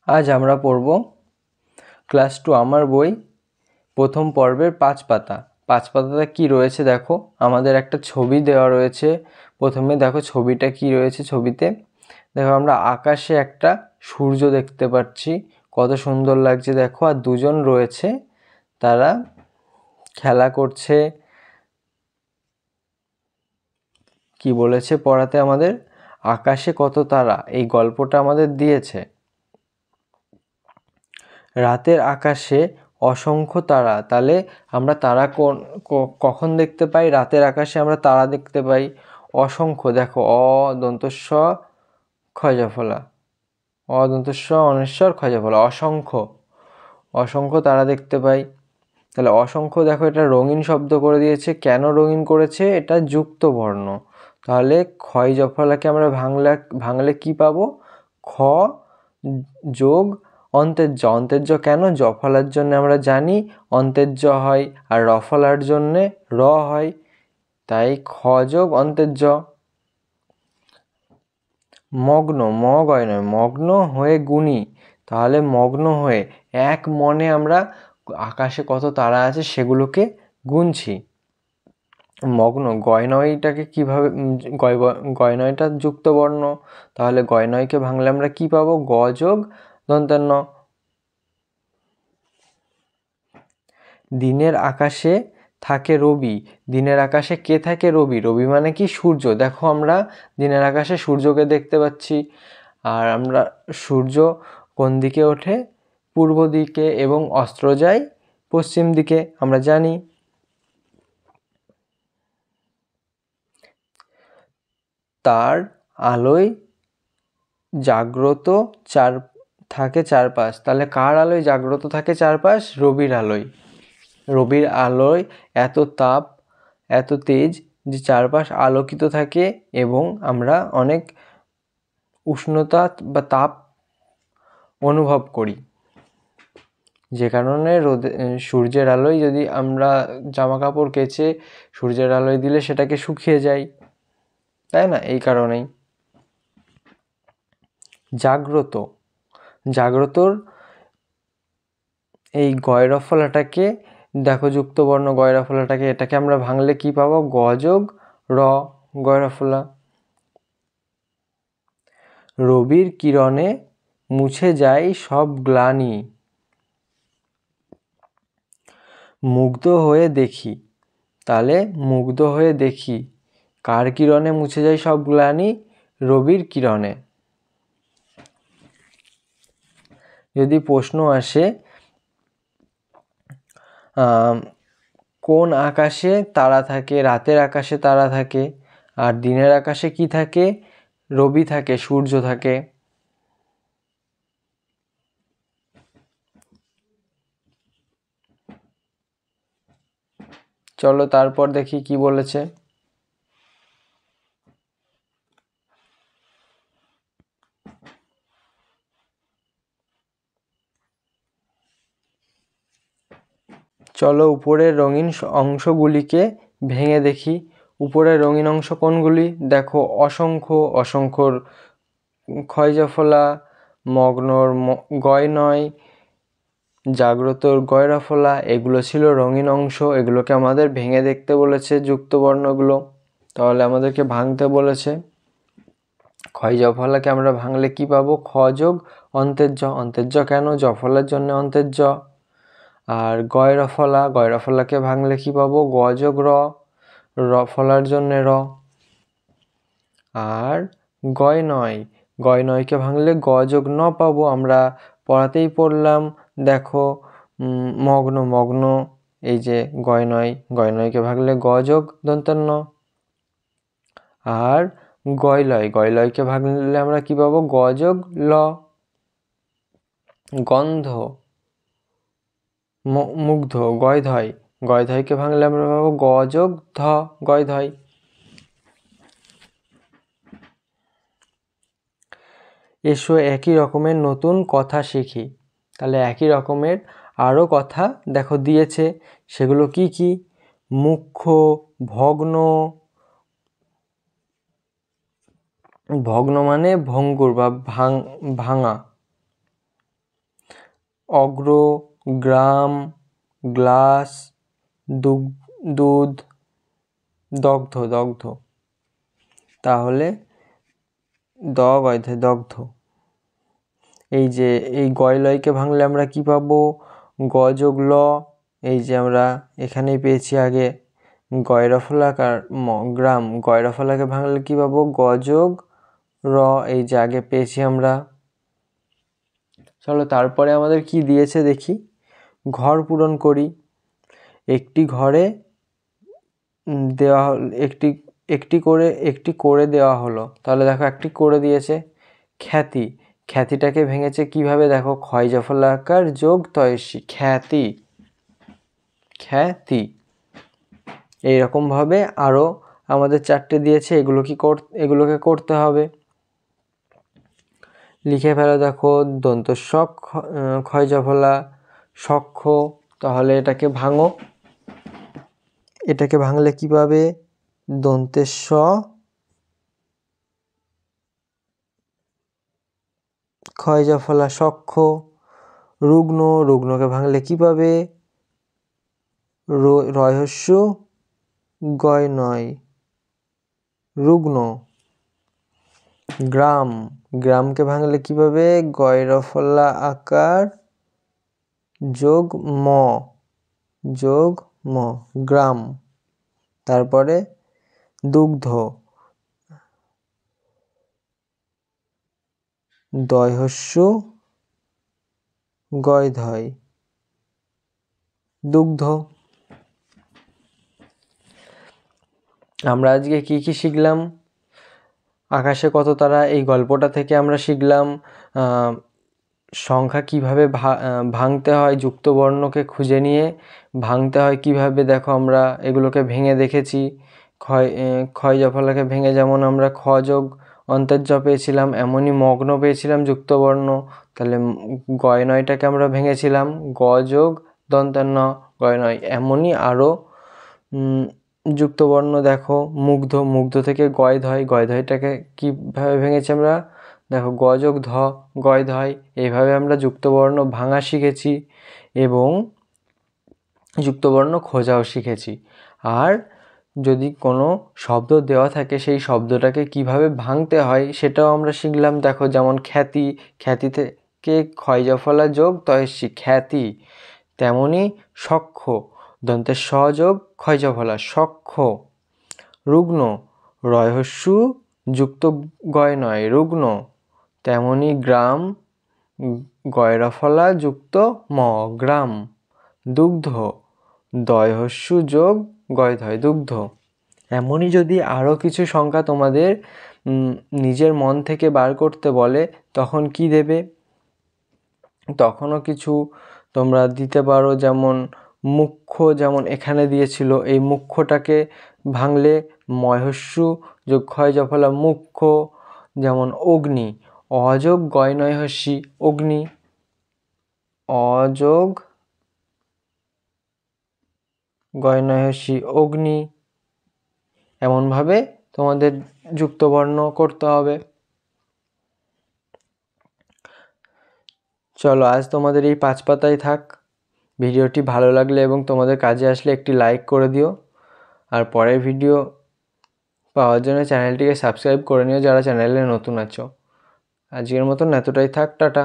আজ আমরা পড়ব ক্লাস 2 আমার বই প্রথম পর্বের 5 পাতা। 5 পাতাতে কি রয়েছে দেখো, আমাদের একটা ছবি দেওয়া রয়েছে। প্রথমে দেখো ছবিটা কি রয়েছে। ছবিতে দেখো আমরা আকাশে একটা সূর্য দেখতে পাচ্ছি, কত সুন্দর লাগছে দেখো। আর দুজন রয়েছে, তারা খেলা করছে। কি বলেছে পড়াতে আমাদের, আকাশে কত তারা, এই গল্পটা আমাদের দিয়েছে। রাতের আকাশে অসংখ্য তারা, তাহলে আমরা তারা কখন দেখতে পাই? রাতের আকাশে আমরা তারা দেখতে পাই অসংখ্য। দেখো অ দন্তস্ব ক্ষয়জফলা, অ দন্তস্ব অনেশ্বর ক্ষয়জফলা, অসংখ্য, অসংখ্য তারা দেখতে পাই। তাহলে অসংখ্য, দেখো এটা রঙিন শব্দ করে দিয়েছে। কেন রঙিন করেছে? এটা যুক্ত বর্ণ। তাহলে ক্ষয় জফলাকে আমরা ভাঙলে কি পাবো? খ যোগ অন্তের্য। অন্তের্য কেন? জফলার জন্য আমরা জানি অন্তের্য হয়, আর রফলার জন্যে র হয়, তাই খ যোগ অন্তের্য। মগ্ন, ম গয় নয়, মগ্ন হয়ে গুণী। তাহলে মগ্ন হয়ে এক মনে আমরা আকাশে কত তারা আছে সেগুলোকে গুনছি। মগ্ন, গয়নয়টাকে কিভাবে, গয়নয়টা যুক্ত বর্ণ, তাহলে গয়নয়কে ভাঙলে আমরা কি পাবো? গ যোগ দন্তান্ন। দিনের আকাশে থাকে রবি। দিনের আকাশে কে থাকে? রবি। রবি মানে কি? সূর্য। দেখো আমরা দিনের আকাশে সূর্যকে দেখতে পাচ্ছি। আর আমরা সূর্য কোন দিকে ওঠে? পূর্ব দিকে, এবং অস্ত যায় পশ্চিম দিকে, আমরা জানি। তার আলোয় জাগ্রত থাকে চারপাশ। তাহলে কার আলোয় জাগ্রত থাকে চারপাশ? রবির আলোয়। রবির আলোয় এত তাপ, এত তেজ যে চারপাশ আলোকিত থাকে, এবং আমরা অনেক উষ্ণতা বা তাপ অনুভব করি। যে কারণে সূর্যের আলোয় যদি আমরা জামা কাপড় কেচে সূর্যের আলোয় দিলে সেটাকে শুকিয়ে যায়, তাই না? এই কারণেই। জাগ্রত, জাগ্রতর এই গয়রফলাটাকে দেখো, যুক্ত বর্ণ গয়রফলাটাকে, এটাকে আমরা ভাঙলে কি পাবো? গ যোগ র, গয়রফলা। রবির কিরণে মুছে যায় সব গ্লানি, মুগ্ধ হয়ে দেখি। তাহলে মুগ্ধ হয়ে দেখি, কার কিরণে মুছে যায় সব গ্লানি? রবির কিরণে। যদি প্রশ্ন আসে কোন আকাশে তারা থাকে? রাতের আকাশে তারা থাকে। আর দিনের আকাশে কি থাকে? রবি থাকে, সূর্য থাকে। চলো তারপর দেখি কি বলেছে। চলো উপরের রঙিন অংশগুলিকে ভেঙে দেখি। উপরের রঙিন অংশ কোনগুলি? দেখো অসংখ্য, অসংখ্যর ক্ষয়জফলা, মগ্নর গয় নয়, জাগ্রতর গয়রফলা, এগুলো ছিল রঙিন অংশ। এগুলোকে আমাদের ভেঙে দেখতে বলেছে, যুক্ত বর্ণগুলো। তাহলে আমাদেরকে ভাঙতে বলেছে। ক্ষয় জফলাকে আমরা ভাঙলে কি পাবো? খ যোগ অন্তের্য। অন্তের্য কেন? জফলার জন্য অন্তের্য। আর গয়রফলা, গয়রফলাকে ভাঙলে কি পাবো? গ যোগ র, রফলার জন্য র। আর গয় নয়, গয় নয়কে ভাঙলে গ যোগ ন পাবো। আমরা পড়াতেই পড়লাম, দেখো মগ্ন, মগ্ন, এই যে গয় নয়, গয় নয়কে ভাঙলে গ যোগ দন্তান্ন। আর গয়লয়, গয়লয়কে ভাঙলে আমরা কি পাবো? গ যোগ ল। গন্ধ, মুগ্ধ, গয়ধয়, গয়ধয়কে ভাঙলে আমরা পাবো গ যোগ ধ, গয়ধয়। এসো একই রকমের নতুন কথা শিখি। তাহলে একই রকমের আরও কথা দেখো দিয়েছে। সেগুলো কি কি? মুখ্য, ভগ্ন, ভগ্ন মানে ভঙ্গুর বা ভাঙা, অগ্র, গ্রাম, গ্লাস, দুধ, দগ্ধ। তাহলে দগ্ধ। এই যে এই গয় লয়কে ভাঙলে আমরা কি পাবো? গ যোগ ল। এই যে আমরা এখানেই পেয়েছি আগে গয়রফলাকার গ্রাম, গয়রফলাকে ভাঙলে কি পাবো? গ যোগ র। এই যে আগে পেয়েছি আমরা। চলো তারপরে আমাদের কি দিয়েছে দেখি। ঘর পূরণ করি। একটি ঘরে দেওয়া একটি করে দেওয়া হলো। তাহলে দেখো একটি করে দিয়েছে। খ্যাতিটাকে ভেঙেছে কিভাবে দেখো? ক্ষয় জফলাকার যোগ তয়সী, খ্যাতি। এইরকম ভাবে আরো আমাদের 4টে দিয়েছে, এগুলোকে করতে হবে। লিখে ফেলো দেখো। দন্ত স ক্ষয় জফলা সক্ষ। তাহলে এটাকে ভাঙো। এটাকে ভাঙলে কি পাবে? দন্তের স ক্ষয় জফলা সক্ষ। রুগ্নকে ভাঙলে কি পাবে? রয়হস্য গয় নয়, রুগ্ন। গ্রামকে ভাঙলে কি পাবে? গয়রফলা আকার যোগ ম, গ্রাম। তারপরে দুগ্ধ, দয়হস্য গয় ধয়, দুগ্ধ। আমরা আজকে কি কি শিখলাম? আকাশে কত তারা, এই গল্পটা থেকে আমরা শিখলাম সংখ্যা কিভাবে ভাঙতে হয়। যুক্ত বর্ণকে খুঁজে নিয়ে ভাঙতে হয় কিভাবে, দেখো আমরা এগুলোকে ভেঙে দেখেছি। ক্ষয় জফলাকে ভেঙে যেমন আমরা খ যোগ অন্তর্য পেয়েছিলাম, এমনই মগ্ন পেয়েছিলাম যুক্ত বর্ণ। তাহলে গয় নয়টাকে আমরা ভেঙেছিলাম গ যোগ দন্তান্ন গয় নয়। এমনই আরও যুক্তবর্ণ দেখো। মুগ্ধ থেকে গয় ধয়টাকে কীভাবে ভেঙেছি আমরা? দেখো গ যোগ ধ গয় ধয়। এইভাবে আমরা যুক্তবর্ণ ভাঙা শিখেছি এবং যুক্তবর্ণ খোঁজাও শিখেছি। আর যদি কোনো শব্দ দেওয়া থাকে সেই শব্দটাকে কিভাবে ভাঙতে হয় সেটাও আমরা শিখলাম। দেখো যেমন খ্যাতি থেকে ক্ষয় জফলা যোগ তয়সী, খ্যাতি। তেমনি সক্ষ, দন্তের স যোগ ক্ষয় জফলা, সক্ষ। রুগ্ন, রয়হস্য যুক্ত গয় নয়, রুগ্ন। তেমনি গ্রাম, গয়রফলা যুক্ত ম, গ্রাম। দুগ্ধ, দয়হস্য যোগ গয় ধয়, দুগ্ধ। এমনই যদি আরও কিছু সংখ্যা তোমাদের নিজের মন থেকে বার করতে বলে তখন কি দেবে? তখনও কিছু তোমরা দিতে পারো। যেমন মুখ্য, যেমন এখানে দিয়েছিল, এই মুখ্যটাকে ভাঙলে ময়হস্য যোগ ক্ষয় জফলা মুখ্য। যেমন অগ্নি, অযোগ গয় নয় হস্যি, অগ্নি। অযোগ গয় নয় হস্যি, অগ্নি। এমনভাবে তোমাদের যুক্তবর্ণ করতে হবে। চলো আজ তোমাদের এই 5 পাতায় থাক। ভিডিওটি ভালো লাগলে এবং তোমাদের কাজে আসলে একটি লাইক করে দিও। আর পরের ভিডিও পাওয়ার জন্য চ্যানেলটিকে সাবস্ক্রাইব করে নিও যারা চ্যানেলে নতুন আছো। আজকের মতন এতটাই থাক, টাটা।